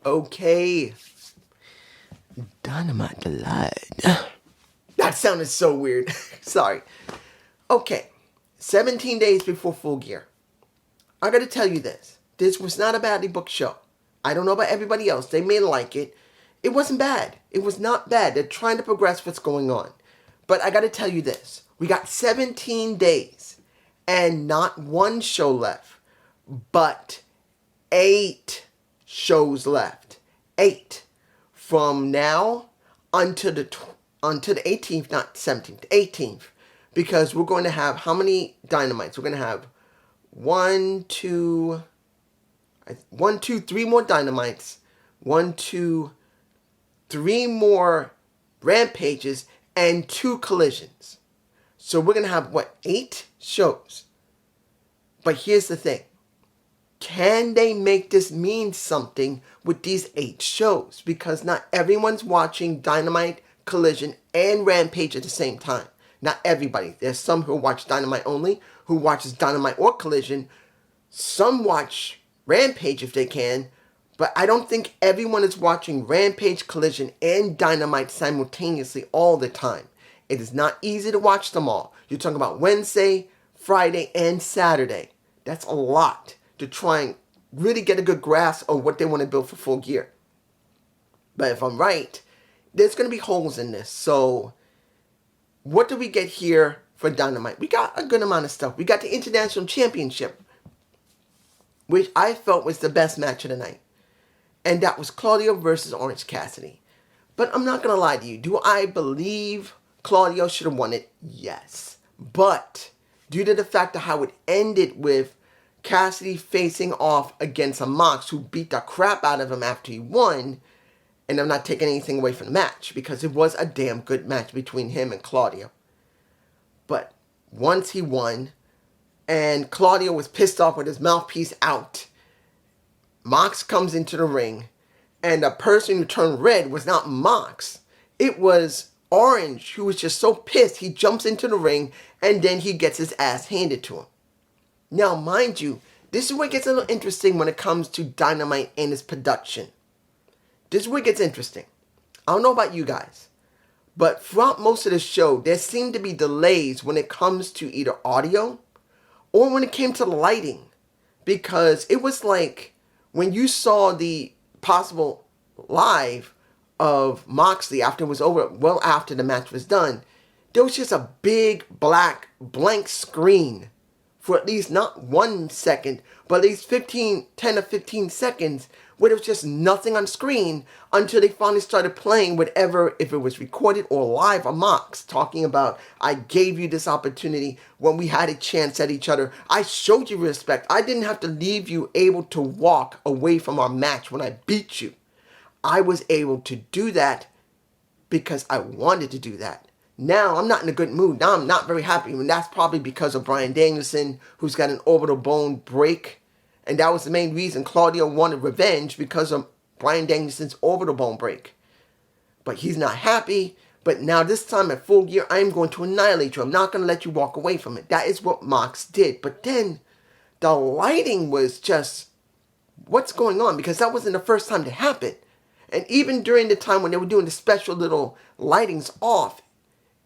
Okay. Dynamite Delight. That sounded so weird. Sorry. Okay. 17 days before Full Gear. I gotta tell you this. This was not a badly booked show. I don't know about everybody else. They may like it. It wasn't bad. It was not bad. They're trying to progress what's going on. But I gotta tell you this. We got 17 days and not one show left, but 8 shows left. 8. From now until the 18th, not 17th, 18th. Because we're going to have how many Dynamites? We're going to have 1, 2, 3 more Dynamites. 1, 2, 3 more Rampages and 2 Collisions. So we're going to have, 8 shows. But here's the thing. Can they make this mean something with these 8 shows? Because not everyone's watching Dynamite, Collision, and Rampage at the same time. Not everybody. There's some who watch Dynamite only, who watches Dynamite or Collision. Some watch Rampage if they can, but I don't think everyone is watching Rampage, Collision, and Dynamite simultaneously all the time. It is not easy to watch them all. You're talking about Wednesday, Friday, and Saturday. That's a lot to try and really get a good grasp of what they want to build for Full Gear. But if I'm right, there's going to be holes in this. So what do we get here for Dynamite? We got a good amount of stuff. We got the International Championship, which I felt was the best match of the night. And that was Claudio versus Orange Cassidy. But I'm not going to lie to you. Do I believe Claudio should have won it? Yes. But due to the fact of how it ended with Cassidy facing off against a Mox who beat the crap out of him after he won, and I'm not taking anything away from the match because it was a damn good match between him and Claudio. But once he won, and Claudio was pissed off with his mouthpiece out, Mox comes into the ring, and the person who turned red was not Mox. It was Orange, who was just so pissed he jumps into the ring, and then he gets his ass handed to him. Now, mind you, this is where it gets a little interesting when it comes to Dynamite and its production. This is where it gets interesting. I don't know about you guys, but throughout most of the show, there seemed to be delays when it comes to either audio or when it came to lighting. Because it was like when you saw the possible live of Moxley after it was over, well after the match was done, there was just a big black blank screen for at least not 1 second, but at least 10 to 15 seconds where there was just nothing on screen until they finally started playing whatever, if it was recorded or live, a Mox talking about, I gave you this opportunity when we had a chance at each other. I showed you respect. I didn't have to leave you able to walk away from our match when I beat you. I was able to do that because I wanted to do that. Now I'm not in a good mood. Now I'm not very happy. And that's probably because of Bryan Danielson, who's got an orbital bone break. And that was the main reason Claudio wanted revenge, because of Bryan Danielson's orbital bone break. But he's not happy. But now this time at Full Gear, I am going to annihilate you. I'm not going to let you walk away from it. That is what Mox did. But then the lighting was just, what's going on? Because that wasn't the first time to happen. And even during the time when they were doing the special little lightings off,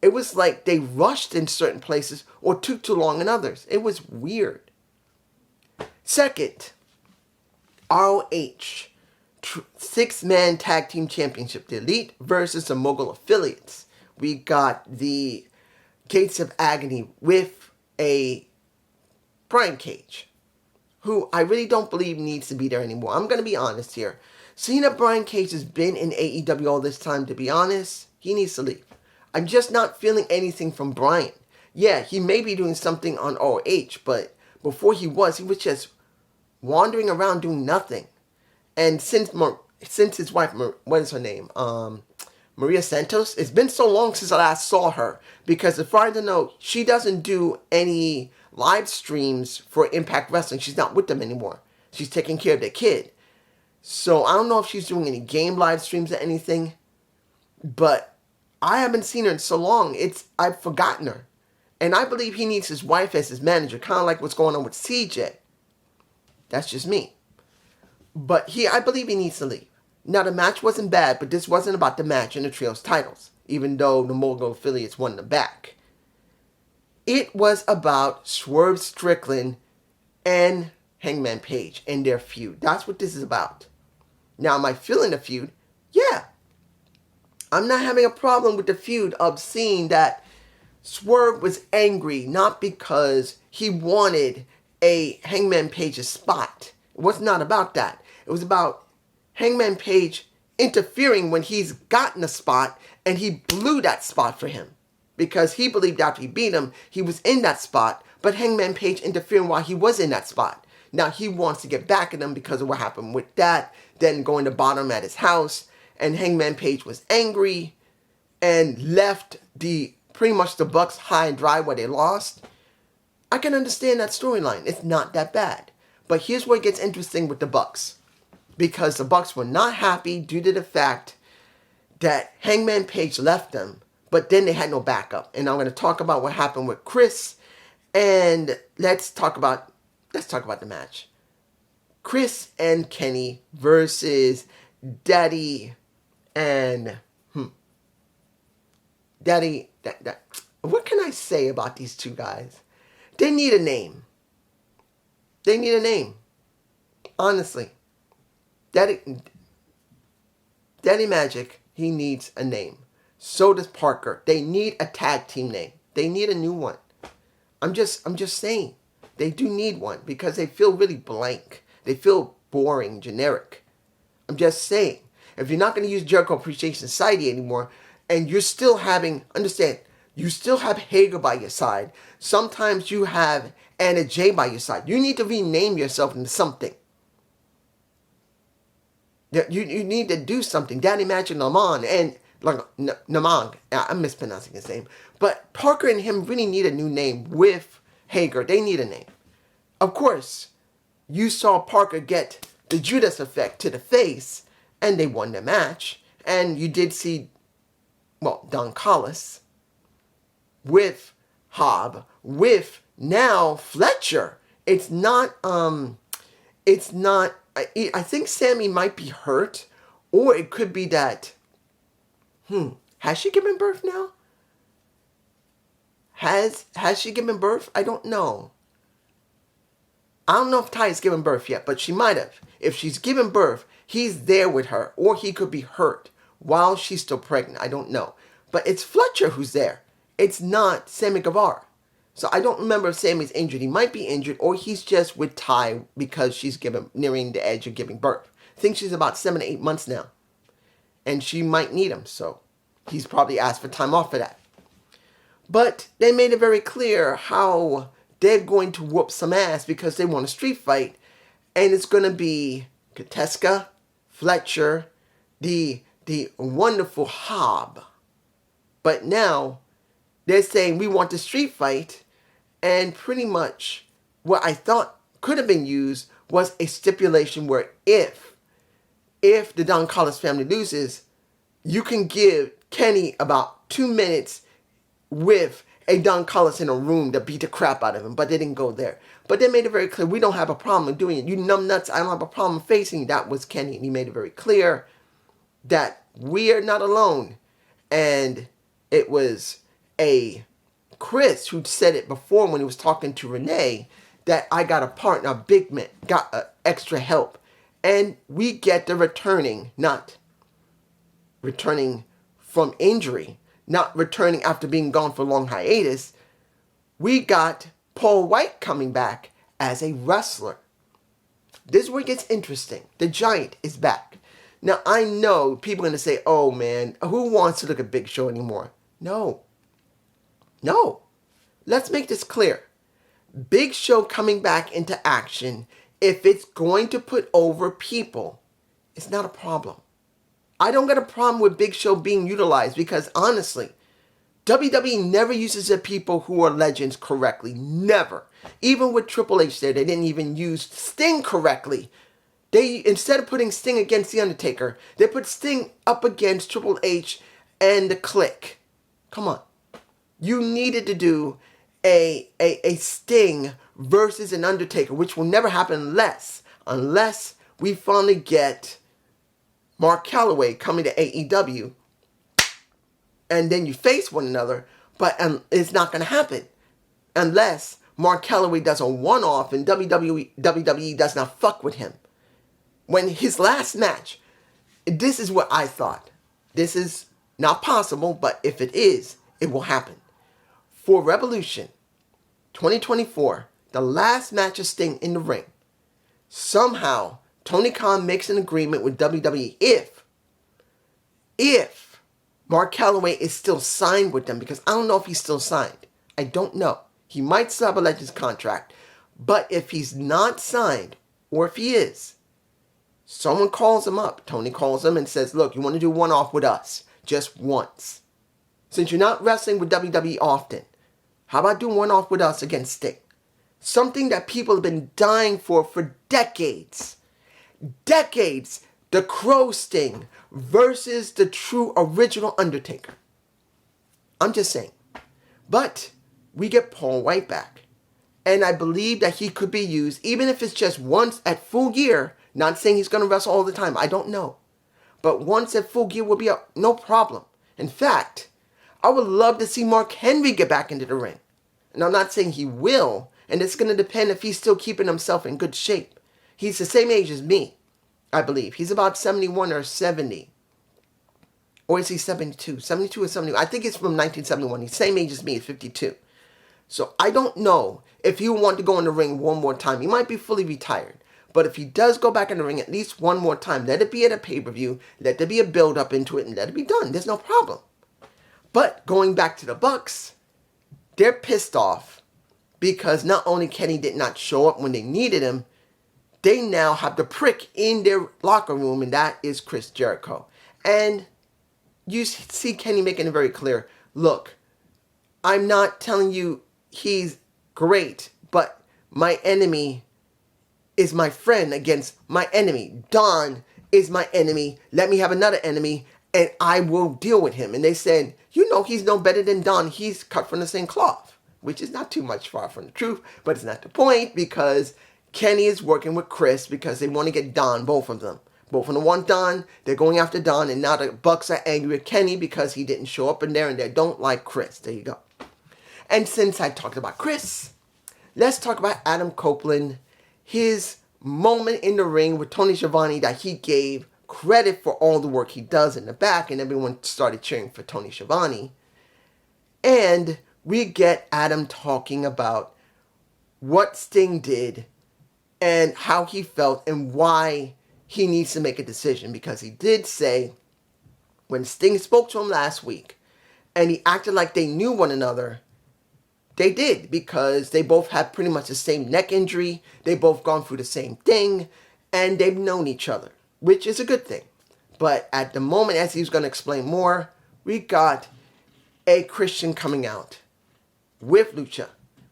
it was like they rushed in certain places or took too long in others. It was weird. Second, ROH 6-man tag team championship. The Elite versus the Mogul affiliates. We got the Gates of Agony with a Brian Cage, who I really don't believe needs to be there anymore. I'm going to be honest here. Seeing that Brian Cage has been in AEW all this time, to be honest, he needs to leave. I'm just not feeling anything from Brian. Yeah, he may be doing something on ROH, but before he was just wandering around doing nothing. And since his wife, what is her name? Maria Santos. It's been so long since I last saw her, because as far as I know, she doesn't do any live streams for Impact Wrestling. She's not with them anymore. She's taking care of their kid. So I don't know if she's doing any game live streams or anything, but I haven't seen her in so long. I've forgotten her. And I believe he needs his wife as his manager, kind of like what's going on with CJ. That's just me. But I believe he needs to leave. Now, the match wasn't bad, but this wasn't about the match and the trios titles, even though the Mogul affiliates won them back. It was about Swerve Strickland and Hangman Page and their feud. That's what this is about. Now, am I feeling the feud? Yeah. I'm not having a problem with the feud of seeing that Swerve was angry, not because he wanted a Hangman Page's spot. It was not about that. It was about Hangman Page interfering when he's gotten a spot, and he blew that spot for him. Because he believed after he beat him, he was in that spot, but Hangman Page interfering while he was in that spot. Now he wants to get back at him because of what happened with that, then going to bottom at his house, and Hangman Page was angry and left pretty much the Bucks high and dry where they lost. I can understand that storyline. It's not that bad. But here's where it gets interesting with the Bucks. Because the Bucks were not happy due to the fact that Hangman Page left them, but then they had no backup. And I'm going to talk about what happened with Chris, and let's talk about the match. Chris and Kenny versus Daddy and Daddy. What can I say about these two guys? They need a name. They need a name. Honestly. Daddy Magic, he needs a name. So does Parker. They need a tag team name. They need a new one. I'm just saying. They do need one because they feel really blank. They feel boring, generic. I'm just saying. If you're not going to use Jericho Appreciation Society anymore, and you're still understand, you still have Hager by your side. Sometimes you have Anna Jay by your side. You need to rename yourself into something. You need to do something. Daddy Magic Naman and Namang. I'm mispronouncing his name. But Parker and him really need a new name with Hager. They need a name. Of course, you saw Parker get the Judas effect to the face, and they won the match. And you did see, Don Callis with Hobb, with now Fletcher. I think Sammy might be hurt, or it could be that, has she given birth now? Has she given birth? I don't know. I don't know if Ty has given birth yet, but she might have. If she's given birth, he's there with her, or he could be hurt while she's still pregnant. I don't know. But it's Fletcher who's there. It's not Sammy Guevara. So I don't remember if Sammy's injured. He might be injured, or he's just with Ty because she's nearing the edge of giving birth. I think she's about 7 to 8 months now. And she might need him, so he's probably asked for time off for that. But they made it very clear how they're going to whoop some ass because they want a street fight. And it's going to be Kateska, Fletcher, the wonderful Hobb. But now they're saying we want the street fight. And pretty much what I thought could have been used was a stipulation where if the Don Callis family loses, you can give Kenny about 2 minutes with a Don Callis in a room to beat the crap out of him. But they didn't go there. But they made it very clear, we don't have a problem doing it. You numbnuts, I don't have a problem facing you. That was Kenny. And he made it very clear that we are not alone. And it was Chris who said it before when he was talking to Renee, that I got a partner, a big man, got extra help. And we get the not returning from injury, not returning after being gone for a long hiatus. We got Paul White coming back as a wrestler. This is where it gets interesting. The Giant is back. Now, I know people are going to say, oh man, who wants to look at Big Show anymore? No. Let's make this clear. Big Show coming back into action, if it's going to put over people, it's not a problem. I don't got a problem with Big Show being utilized because honestly, WWE never uses the people who are legends correctly. Never. Even with Triple H there, they didn't even use Sting correctly. They, instead of putting Sting against The Undertaker, they put Sting up against Triple H and the Clique. Come on. You needed to do a Sting versus an Undertaker, which will never happen unless we finally get Mark Calloway coming to AEW, and then you face one another, but it's not going to happen unless Mark Calloway does a one-off and WWE does not fuck with him. When his last match, this is what I thought. This is not possible, but if it is, it will happen. For Revolution 2024, the last match of Sting in the ring, somehow Tony Khan makes an agreement with WWE if Mark Calloway is still signed with them, because I don't know if he's still signed. I don't know. He might still have a Legends contract, but if he's not signed, or if he is, someone calls him up. Tony calls him and says, look, you want to do one-off with us, just once. Since you're not wrestling with WWE often, how about doing one-off with us against Sting? Something that people have been dying for decades. Decades. The Crow Sting versus the true original Undertaker. I'm just saying. But we get Paul White back. And I believe that he could be used, even if it's just once at Full Gear. Not saying he's going to wrestle all the time. I don't know. But once at Full Gear will be no problem. In fact, I would love to see Mark Henry get back into the ring. And I'm not saying he will. And it's going to depend if he's still keeping himself in good shape. He's the same age as me, I believe. He's about 71 or 70. Or is he 72? 72 or 71? I think it's from 1971. He's the same age as me, 52. So I don't know if he will want to go in the ring one more time. He might be fully retired. But if he does go back in the ring at least one more time, let it be at a pay-per-view, let there be a build-up into it, and let it be done. There's no problem. But going back to the Bucks, they're pissed off because not only Kenny did not show up when they needed him, they now have the prick in their locker room, and that is Chris Jericho. And you see Kenny making it very clear, look, I'm not telling you he's great, but my enemy is my friend against my enemy. Don is my enemy. Let me have another enemy, and I will deal with him. And they said, you know, he's no better than Don. He's cut from the same cloth, which is not too much far from the truth, but it's not the point, because Kenny is working with Chris because they want to get Don, both of them. Both of them want Don. They're going after Don, and now the Bucks are angry at Kenny because he didn't show up in there, and they don't like Chris. There you go. And since I talked about Chris, let's talk about Adam Copeland. His moment in the ring with Tony Schiavone that he gave credit for all the work he does in the back, and everyone started cheering for Tony Schiavone. And we get Adam talking about what Sting did and how he felt and why he needs to make a decision, because he did say when Sting spoke to him last week and he acted like they knew one another, they did, because they both had pretty much the same neck injury. They both gone through the same thing, and they've known each other, which is a good thing. But at the moment, as he's going to explain more, we got a Christian coming out with Lucha,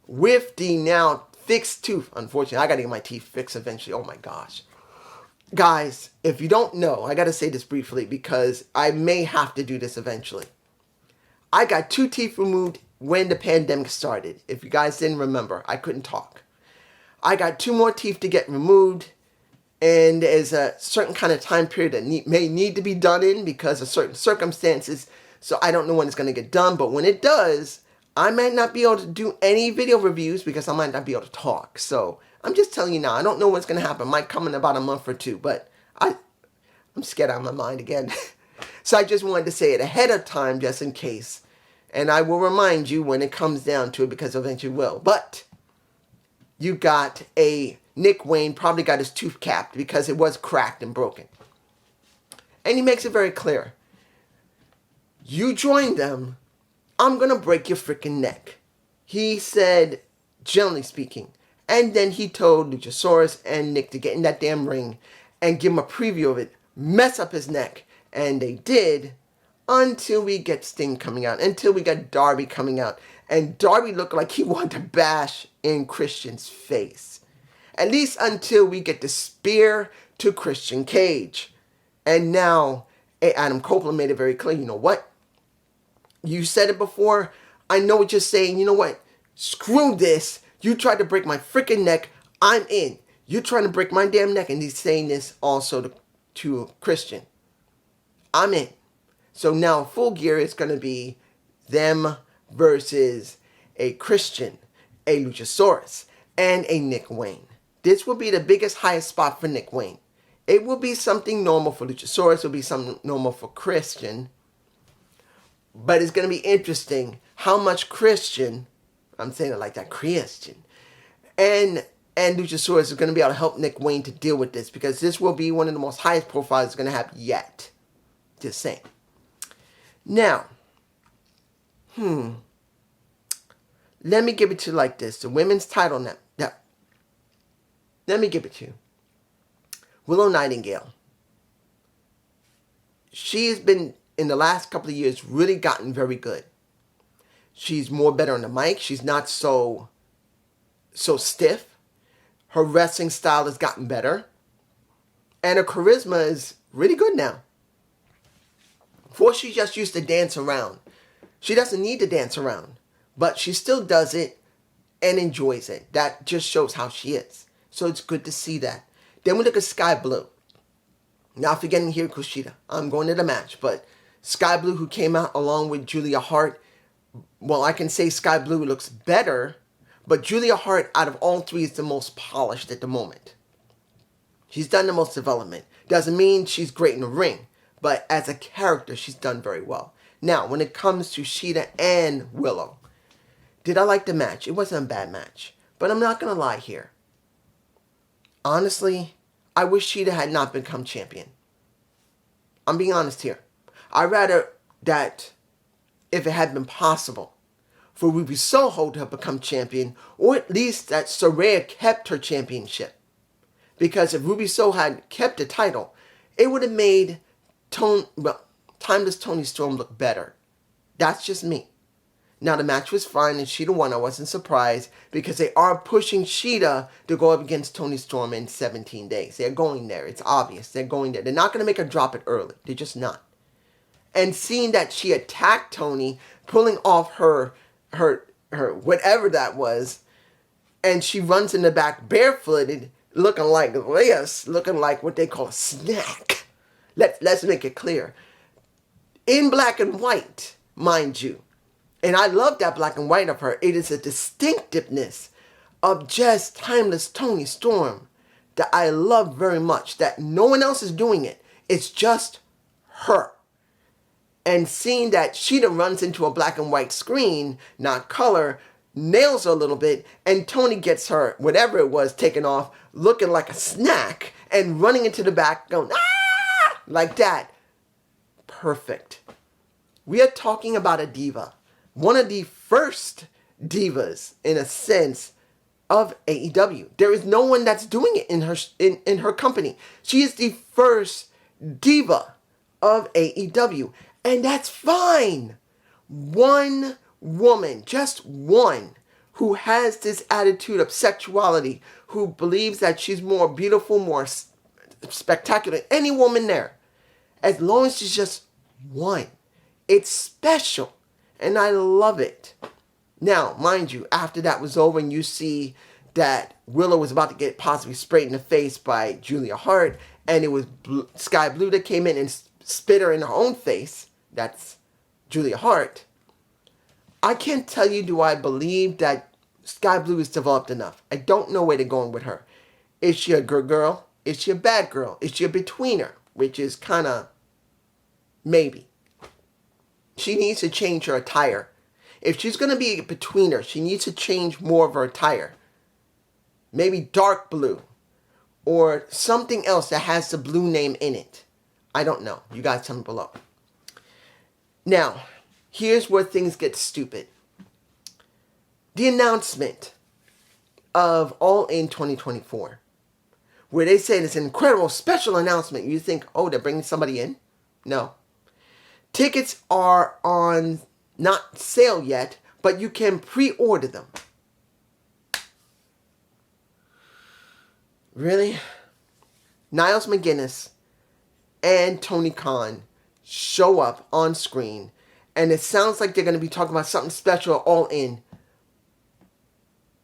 with the now fixed tooth. Unfortunately, I got to get my teeth fixed eventually. Oh my gosh. Guys, if you don't know, I got to say this briefly because I may have to do this eventually. I got 2 teeth removed when the pandemic started. If you guys didn't remember, I couldn't talk. I got 2 more teeth to get removed, and there's a certain kind of time period that may need to be done in because of certain circumstances, so I don't know when it's going to get done, but when it does, I might not be able to do any video reviews because I might not be able to talk. So I'm just telling you now, I don't know what's going to happen. It might come in about a month or 2, but I'm scared out of my mind again. So I just wanted to say it ahead of time just in case. And I will remind you when it comes down to it, because eventually will. But you got Nick Wayne probably got his tooth capped because it was cracked and broken. And he makes it very clear. You join them, I'm going to break your freaking neck. He said, generally speaking. And then he told Luchasaurus and Nick to get in that damn ring and give him a preview of it. Mess up his neck. And they did. Until we get Sting coming out. Until we got Darby coming out. And Darby looked like he wanted to bash in Christian's face. At least until we get the spear to Christian Cage. And now Adam Copeland made it very clear. You know what? You said it before. I know what you're saying. You know what? Screw this. You tried to break my freaking neck. I'm in. You're trying to break my damn neck. And he's saying this also to Christian. I'm in. So now Full Gear is going to be them versus a Christian, a Luchasaurus, and a Nick Wayne. This will be the biggest, highest spot for Nick Wayne. It will be something normal for Luchasaurus. It will be something normal for Christian. But it's going to be interesting how much Christian, I'm saying it like that, Christian, and Luchasaurus is going to be able to help Nick Wayne to deal with this, because this will be one of the most highest profiles it's going to have yet. Just saying. Now, let me give it to you like this. The women's title now. Let me give it to you. Willow Nightingale. She's been, in the last couple of years, really gotten very good. She's more better on the mic. She's not so stiff. Her wrestling style has gotten better. And her charisma is really good now. Before, she just used to dance around. She doesn't need to dance around. But she still does it and enjoys it. That just shows how she is. So it's good to see that. Then we look at Sky Blue. Not forgetting here Kushida. I'm going to the match. But Sky Blue, who came out along with Julia Hart. Well, I can say Sky Blue looks better. But Julia Hart, out of all three, is the most polished at the moment. She's done the most development. Doesn't mean she's great in the ring. But as a character, she's done very well. Now, when it comes to Shida and Willow, did I like the match? It wasn't a bad match. But I'm not going to lie here. Honestly, I wish Shida had not become champion. I'm being honest here. I'd rather that, if it had been possible, for Ruby Soho to have become champion, or at least that Saraya kept her championship. Because if Ruby Soho had kept the title, it would have made Timeless Toni Storm look better. That's just me. Now, the match was fine and Shida won. I wasn't surprised, because they are pushing Shida to go up against Toni Storm in 17 days. They're going there. It's obvious. They're going there. They're not going to make her drop it early. They're just not. And seeing that she attacked Toni, pulling off her whatever that was, and she runs in the back barefooted, looking like this, looking like what they call a snack. Let's make it clear. In black and white, mind you. And I love that black and white of her. It is a distinctiveness of just Timeless Toni Storm that I love very much. That no one else is doing it. It's just her. And seeing that Shida runs into a black and white screen, not color, nails her a little bit, and Toni gets her, whatever it was, taken off, looking like a snack, and running into the back, going, ah! Like that. Perfect. We are talking about a diva. One of the first divas, in a sense, of AEW. There is no one that's doing it in her company. She is the first diva of AEW. And that's fine. One woman, just one, who has this attitude of sexuality, who believes that she's more beautiful, more spectacular than any woman there. As long as she's just one. It's special. And I love it. Now, mind you, after that was over and you see that Willow was about to get possibly sprayed in the face by Julia Hart, and it was Sky Blue that came in and spit her in her own face. That's Julia Hart. I can't tell you, do I believe that Sky Blue is developed enough. I don't know where they're going with her. Is she a good girl? Is she a bad girl? Is she a betweener? Which is kind of maybe. She needs to change her attire. If she's going to be a betweener, she needs to change more of her attire. Maybe dark blue. Or something else that has the blue name in it. I don't know. You guys tell me below. Now, here's where things get stupid. The announcement of All In 2024. Where they say it's an incredible special announcement. You think, oh, they're bringing somebody in? No. Tickets are on, not sale yet, but you can pre-order them. Really? Niles McGuinness and Tony Khan show up on screen, and it sounds like they're going to be talking about something special All In.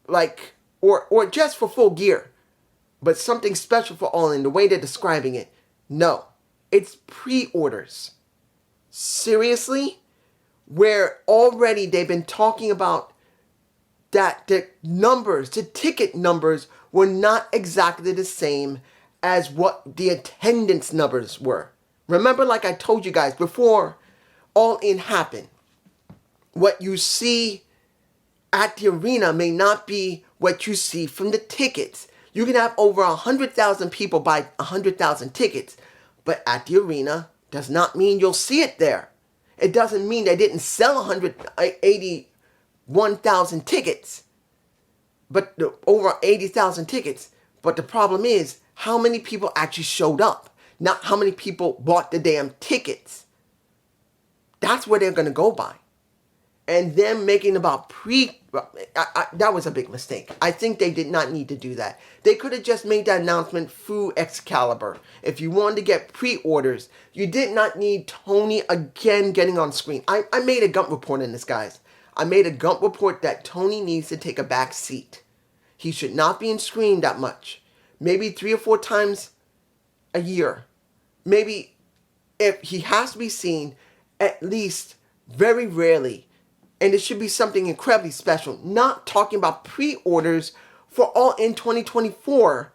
Like, or just for Full Gear, but something special for All In, the way they're describing it. No, it's pre-orders. Seriously? Where already they've been talking about that the ticket numbers were not exactly the same as what the attendance numbers were. Remember, like I told you guys before All In happened, what you see at the arena may not be what you see from the tickets. You can have over 100,000 people buy 100,000 tickets, but at the arena does not mean you'll see it there. It doesn't mean they didn't sell 181,000 tickets, but over 80,000 tickets. But the problem is how many people actually showed up, not how many people bought the damn tickets. That's where they're going to go by. And them making about that was a big mistake. I think they did not need to do that. They could have just made that announcement through Excalibur. If you wanted to get pre-orders, you did not need Tony again getting on screen. I made a Gump report on this, guys. I made a Gump report that Tony needs to take a back seat. He should not be in screen that much. Maybe 3 or 4 times a year. Maybe if he has to be seen at least very rarely. And it should be something incredibly special. Not talking about pre-orders for All In 2024.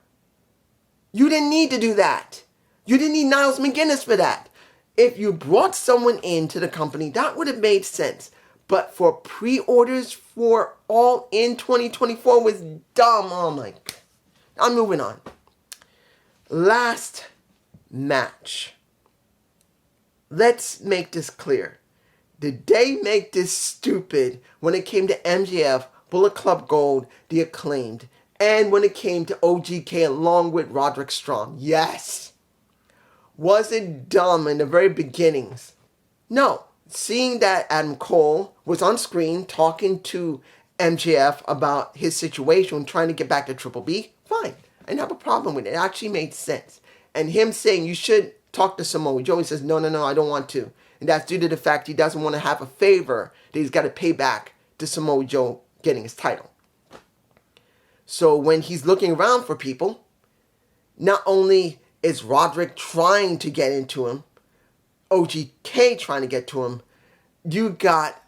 You didn't need to do that. You didn't need Niles McGuinness for that. If you brought someone into the company, that would have made sense. But for pre-orders for All In 2024 was dumb. Oh my God. I'm moving on. Last match. Let's make this clear. Did they make this stupid when it came to MJF, Bullet Club Gold, The Acclaimed, and when it came to OGK along with Roderick Strong? Yes. Was it dumb in the very beginnings? No. Seeing that Adam Cole was on screen talking to MJF about his situation, trying to get back to Triple B, fine. I didn't have a problem with it. It actually made sense. And him saying you should talk to Samoa Joe, he says, no, I don't want to. And that's due to the fact he doesn't want to have a favor that he's got to pay back to Samoa Joe getting his title. So when he's looking around for people, not only is Roderick trying to get into him, OGK trying to get to him, you got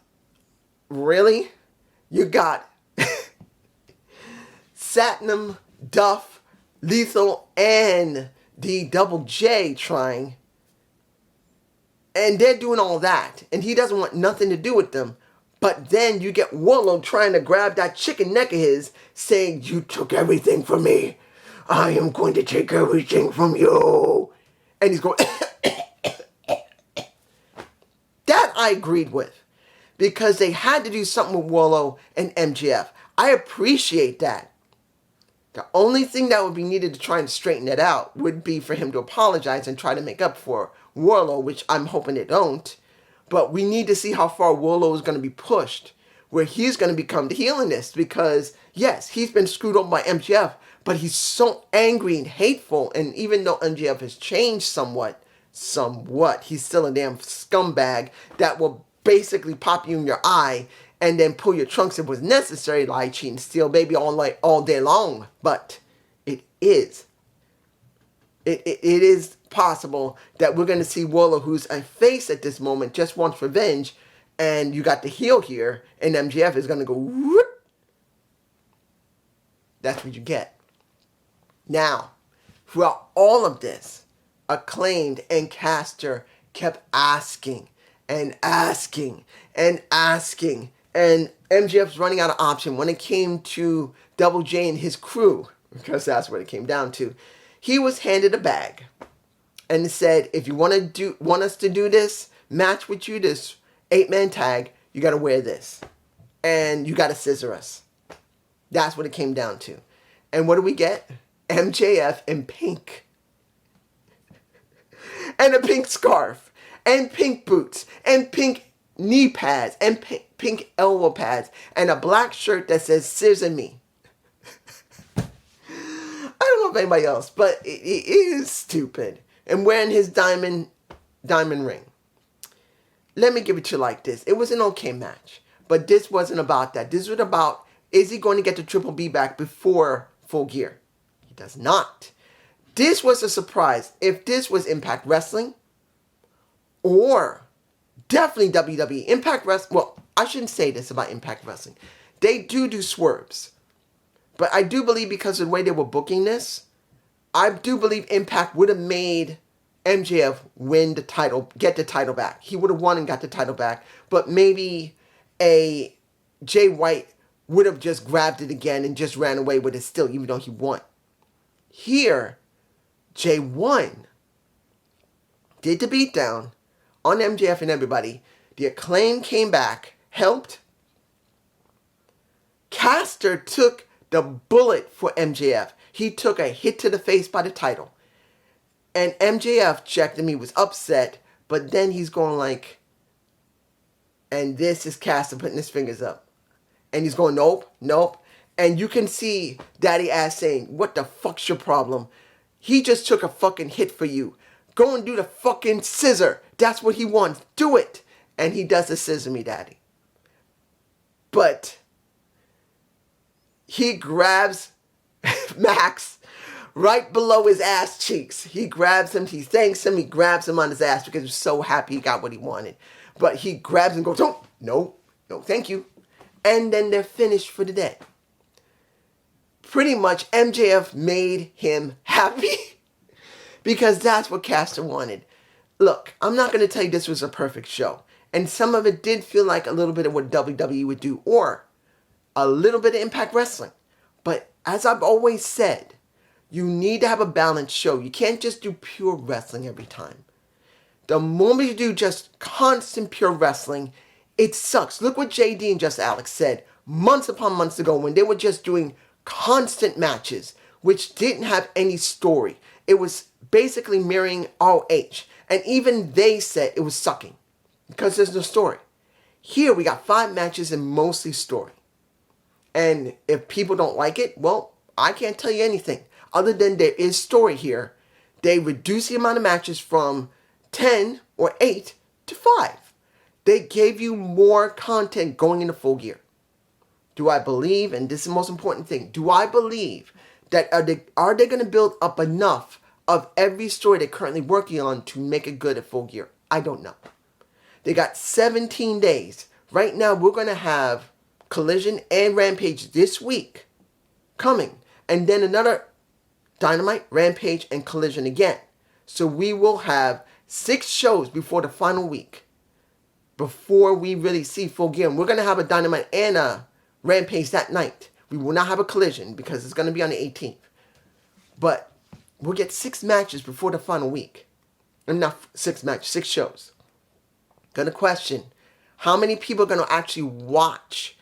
Satnam, Duff, Lethal, and the Double J trying. And they're doing all that. And he doesn't want nothing to do with them. But then you get Warlow trying to grab that chicken neck of his, saying, you took everything from me. I am going to take everything from you. And he's going... That I agreed with. Because they had to do something with Warlow and MJF. I appreciate that. The only thing that would be needed to try and straighten it out would be for him to apologize and try to make up for Warlow, which I'm hoping they don't. But we need to see how far Warlow is going to be pushed, where he's going to become the heel in this. Because, yes, he's been screwed over by MJF, but he's so angry and hateful. And even though MJF has changed somewhat, he's still a damn scumbag that will basically pop you in your eye and then pull your trunks if it was necessary, lie, cheat, and steal, baby, all day long. But it is possible that we're going to see Warlow, who's a face at this moment, just wants revenge, and you got the heel here, and MJF is going to go, whoop. That's what you get. Now, throughout all of this, Acclaimed and Caster kept asking, and MJF's running out of option when it came to Double J and his crew, because that's what it came down to. He was handed a bag and said, if you want us to do this match with you, this 8-man tag, you got to wear this. And you got to scissor us. That's what it came down to. And what do we get? MJF in pink. And a pink scarf. And pink boots. And pink knee pads. And pink elbow pads. And a black shirt that says scissor me. I don't know if anybody else, but it is stupid. And wearing his diamond ring. Let me give it to you like this. It was an okay match. But this wasn't about that. This was about, is he going to get the Triple B back before Full Gear? He does not. This was a surprise. If this was Impact Wrestling, or definitely WWE. Impact Wrestling, well, I shouldn't say this about Impact Wrestling. They do swerves. But I do believe because of the way they were booking this, I do believe Impact would have made MJF win the title, get the title back. He would have won and got the title back. But maybe a Jay White would have just grabbed it again and just ran away with it still, even though he won. Here, Jay won. Did the beatdown on MJF and everybody. The Acclaim came back, helped. Caster took the bullet for MJF. He took a hit to the face by the title. And MJF checked him. He was upset. But then he's going like, and this is Caster putting his fingers up. And he's going, nope, nope. And you can see Daddy Ass saying, what the fuck's your problem? He just took a fucking hit for you. Go and do the fucking scissor. That's what he wants. Do it. And he does the scissor me, Daddy. But he grabs Max right below his ass cheeks. He grabs him. He thanks him. He grabs him on his ass because he's so happy he got what he wanted. But he grabs him and goes, oh, no, thank you. And then they're finished for the day. Pretty much MJF made him happy because that's what Caster wanted. Look, I'm not going to tell you this was a perfect show. And some of it did feel like a little bit of what WWE would do or a little bit of Impact Wrestling. But as I've always said, you need to have a balanced show. You can't just do pure wrestling every time. The moment you do just constant pure wrestling, it sucks. Look what JD and Just Alex said months upon months ago when they were just doing constant matches, which didn't have any story. It was basically mirroring ROH. And even they said it was sucking because there's no story. Here we got 5 matches and mostly story. And if people don't like it, well, I can't tell you anything. Other than there is story here. They reduced the amount of matches from 10 or 8 to 5. They gave you more content going into Full Gear. Do I believe, and this is the most important thing, do I believe that are they going to build up enough of every story they're currently working on to make it good at Full Gear? I don't know. They got 17 days. Right now, we're going to have Collision and Rampage this week coming. And then another Dynamite, Rampage, and Collision again. So we will have 6 shows before the final week. Before we really see Full Gear. And we're going to have a Dynamite and a Rampage that night. We will not have a Collision because it's going to be on the 18th. But we'll get 6 matches before the final week. Enough 6 matches, 6 shows. Gonna question how many people are going to actually watch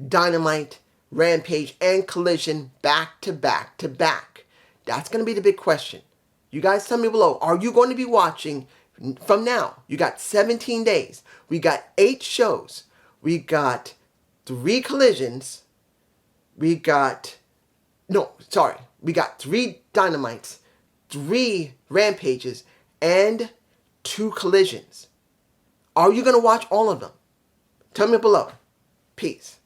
Dynamite, Rampage, and Collision back to back to back. That's going to be the big question. You guys tell me below. Are you going to be watching from now? You got 17 days. We got 8 shows. We got 3 collisions. We got 3 Dynamites, 3 Rampages, and 2 collisions. Are you going to watch all of them? Tell me below. Peace.